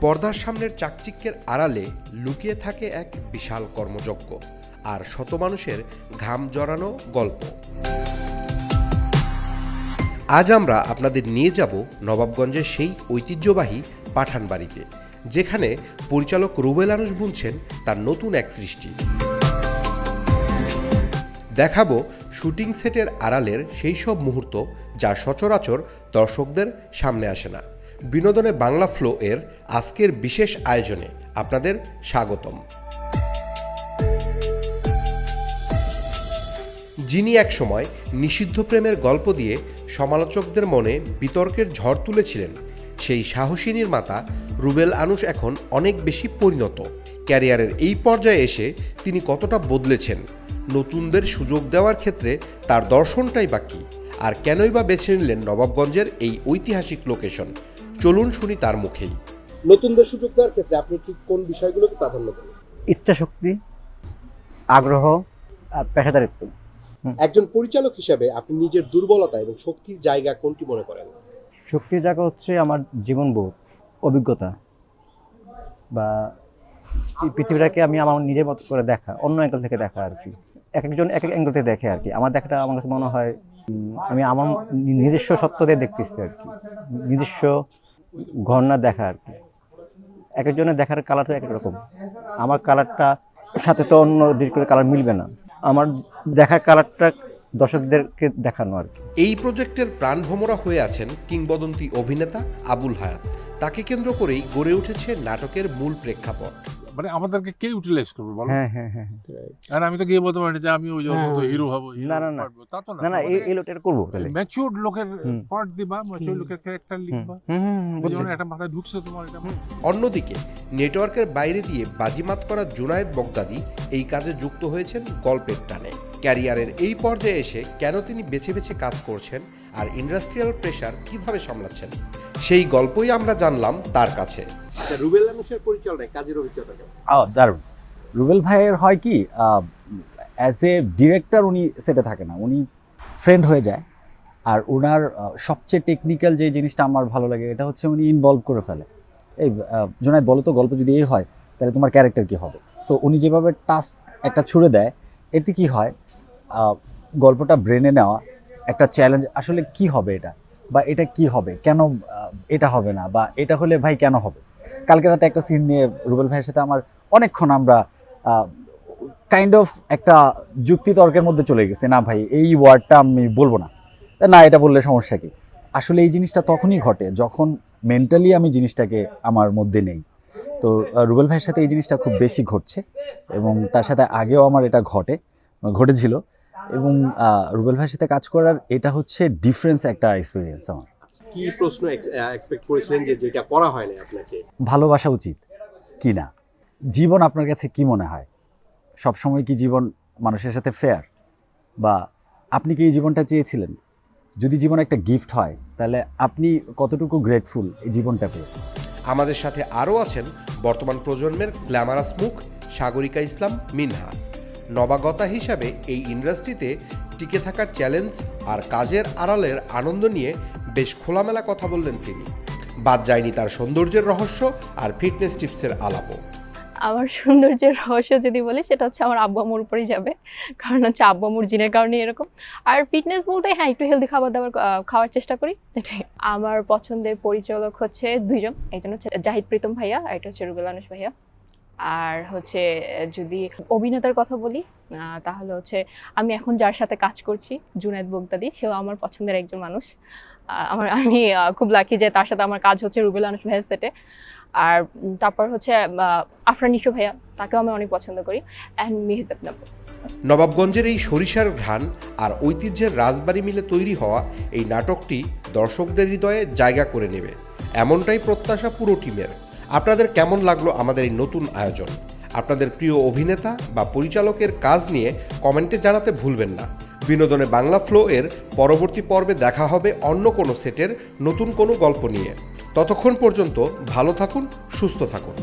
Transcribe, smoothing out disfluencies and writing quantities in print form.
পর্দার সামনের চাকচিক্যের আড়ালে লুকিয়ে থাকে এক বিশাল কর্মযজ্ঞ আর শত মানুষের ঘাম জড়ানো গল্প। আজ আমরা আপনাদের নিয়ে যাব নবাবগঞ্জের সেই ঐতিহ্যবাহী পাঠান বাড়িতে, যেখানে পরিচালক রুবেল আনুশ বুনছেন তার নতুন এক সৃষ্টি। দেখাবো শুটিং সেটের আড়ালের সেই সব মুহূর্ত যা সচরাচর দর্শকদের সামনে আসে না। বিনোদনে বাংলা ফ্লো এর আজকের বিশেষ আয়োজনে আপনাদের স্বাগতম। যিনি একসময় নিষিদ্ধ প্রেমের গল্প দিয়ে সমালোচকদের মনে বিতর্কের ঝড় তুলেছিলেন, সেই সাহসী নির্মাতা রুবেল আনুশ এখন অনেক বেশি পরিণত। ক্যারিয়ারের এই পর্যায়ে এসে তিনি কতটা বদলেছেন, নতুনদের সুযোগ দেওয়ার ক্ষেত্রে তার দর্শনটাই বা কী, আর কেনই বা বেছে নিলেন নবাবগঞ্জের এই ঐতিহাসিক লোকেশন, চলুন শুনি তার মুখেই। নতুনদের সুযোগ দেওয়ার ক্ষেত্রে আপনি ঠিক কোন বিষয়গুলোকে প্রাধান্য দেন? ইচ্ছাশক্তি, আগ্রহ আর পেশাদারিত্ব। একজন পরিচালক হিসেবে আপনি নিজের দুর্বলতা এবং শক্তির জায়গা কোনটি মনে করেন? শক্তির জায়গা হচ্ছে আমার জীবনবোধ, অভিজ্ঞতা, বা এই পৃথিবীটাকে আমি আমার নিজের মতো করে দেখা, অন্য অ্যাঙ্গেল থেকে দেখা আর কি। এক একজন এক এক অ্যাঙ্গেল থেকে দেখে আর কি। আমার দেখাটা আমার কাছে মনে হয় আমি আমার নিজস্ব সত্যতে দেখতেছি আর কি, নিজস্ব ঘটনা দেখা আর কি। এক একজনের দেখার কালারটা এক এক রকম। আমার কালারটা সাথে তো অন্য দৃষ্টির কালার মিলবে না। আমার দেখার কালারটা দর্শকদেরকে দেখানো আর কি। এই প্রজেক্টের প্রাণভোমরা হয়ে আছেন কিংবদন্তি অভিনেতা আবুল হায়াত। তাকে কেন্দ্র করেই গড়ে উঠেছে নাটকের মূল প্রেক্ষাপট। মানে আমাদেরকে কে ইউটিলাইজ করবে বলো? হ্যাঁ হ্যাঁ হ্যাঁ। আর আমি তো গিয়ে বলতে পারি যে আমি ওই হিরো হব, না না না তা তো না না, এই লোকটা করবো তাহলে। ম্যাচিউরড লোকের পার্ট দিবা, ম্যাচিউরড লোকের ক্যারেক্টার লিখবা, যেমন একটা মাথায় ঢুকছে তোমার এটা। অন্যদিকে নেটওয়ার্কের বাইরে দিয়ে বাজিমাত করা জুনায়েদ বগদাদি এই কাজে যুক্ত হয়েছেন গল্পের টানে। ক্যারিয়ারের এই পর্যায়ে এসে কেন তিনি বেছে বেছে কাজ করছেন আর ইন্ডাস্ট্রিয়াল প্রেসার কিভাবে সামলাচ্ছেন, সেই গল্পই আমরা জানলাম তার কাছে। রুবেল আনুশের পরিচালনায় কাজের অভিজ্ঞতা কেমন? দারুণ। রুবেল ভাইয়ের হয় কি, অ্যাজ এ ডিরেক্টর উনি সেটে থাকে না, উনি ফ্রেন্ড হয়ে যায়। আর ওনার সবচেয়ে টেকনিক্যাল যে জিনিসটা আমার ভালো লাগে এটা হচ্ছে উনি ইনভলভ করে ফেলে। এই জোনায়েদ বলো তো, গল্প যদি এই হয় তাহলে তোমার ক্যারেক্টার কী হবে? সো উনি যেভাবে টাস্ক একটা ছুড়ে দেয়, এতে কি হয়, গল্পটা ব্রেনে নেওয়া একটা চ্যালেঞ্জ। আসলে কি হবে এটা, বা এটা কি হবে, কেন এটা হবে না, বা এটা হলে ভাই কেন হবে। কালকে রাতে একটা সিন নিয়ে রুবেল ভাইয়ের সাথে আমার অনেকক্ষণ আমরা কাইন্ড অফ একটা যুক্তি তর্কের মধ্যে চলে গেছি। না ভাই, এই ওয়ার্ডটা আমি বলবো না, না এটা বললে সমস্যা কি। আসলে এই জিনিসটা তখনই ঘটে যখন মেন্টালি আমি জিনিসটাকে আমার মধ্যে নেই। তো রুবেল ভাইয়ের সাথে এই জিনিসটা খুব বেশি ঘটছে, এবং তার সাথে আগেও আমার এটা ঘটেছিল। এবং রুবেল ভাইয়ের সাথে কাজ করার এটা হচ্ছে ডিফারেন্স একটা এক্সপিরিয়েন্স আমার। কি প্রশ্ন এক্সপেক্ট করেছিলেন যে যেটা করা হয়নি আপনাকে? ভালোবাসা উচিত কি না, জীবন আপনার কাছে কি মনে হয়? সবসময় কি জীবন মানুষের সাথে ফেয়ার, বা আপনি কি এই জীবনটা চেয়েছিলেন? যদি জীবন একটা গিফট হয় তাহলে আপনি কতটুকু গ্রেটফুল এই জীবনটা পেয়ে। আমাদের সাথে আরও আছেন বর্তমান প্রজন্মের গ্ল্যামারাস মুখ সাগরিকা ইসলাম মিনহা। নবাগতা হিসাবে এই ইন্ডাস্ট্রিতে টিকে থাকার চ্যালেঞ্জ আর কাজের আড়ালের আনন্দ নিয়ে বেশ খোলামেলা কথা বললেন তিনি। বাদ যায়নি তার সৌন্দর্যের রহস্য আর ফিটনেস টিপসের আলাপও। আমার সৌন্দর্যের রহস্য যদি বলি, সেটা হচ্ছে আমার আব্বু আম্মুর উপরেই যাবে, কারণ হচ্ছে আব্বু আম্মুর জিনের কারণে এরকম। আর ফিটনেস বলতে হ্যাঁ, একটু হেলদি খাবার দাবার খাওয়ার চেষ্টা করি, এটাই। আমার পছন্দের পরিচালক হচ্ছে দুইজন, একজন হচ্ছে জাহিদ প্রীতম ভাইয়া, আর এটা হচ্ছে রুবেল আনুশ ভাইয়া। আর হচ্ছে যদি অভিনেতার কথা বলি, তাহলে হচ্ছে আমি এখন যার সাথে কাজ করছি জুনায়েদ বগদাদি, সেও আমার পছন্দের একজন মানুষ। আমি খুব লাকি যে তার সাথে আমার কাজ হচ্ছে রুবেল আনুশ ভাইয়ের সেটে। আর তারপর হচ্ছে আফরান নিশো ভাইয়া, তাকেও আমি অনেক পছন্দ করি, অ্যান্ড মেহজাব নব। নবাবগঞ্জের এই সরিষার ঘ্রাণ আর ঐতিহ্যের রাজবাড়ি মিলে তৈরি হওয়া এই নাটকটি দর্শকদের হৃদয়ে জায়গা করে নেবে, এমনটাই প্রত্যাশা পুরো টিমের। আপনাদের কেমন লাগলো আমাদের এই নতুন আয়োজন? আপনাদের প্রিয় অভিনেতা বা পরিচালকের কাজ নিয়ে কমেন্টে জানাতে ভুলবেন না। বিনোদনে বাংলা ফ্লো এর পরবর্তী পর্বে দেখা হবে অন্য কোনো সেটের নতুন কোনো গল্প নিয়ে। ততক্ষণ পর্যন্ত ভালো থাকুন, সুস্থ থাকুন।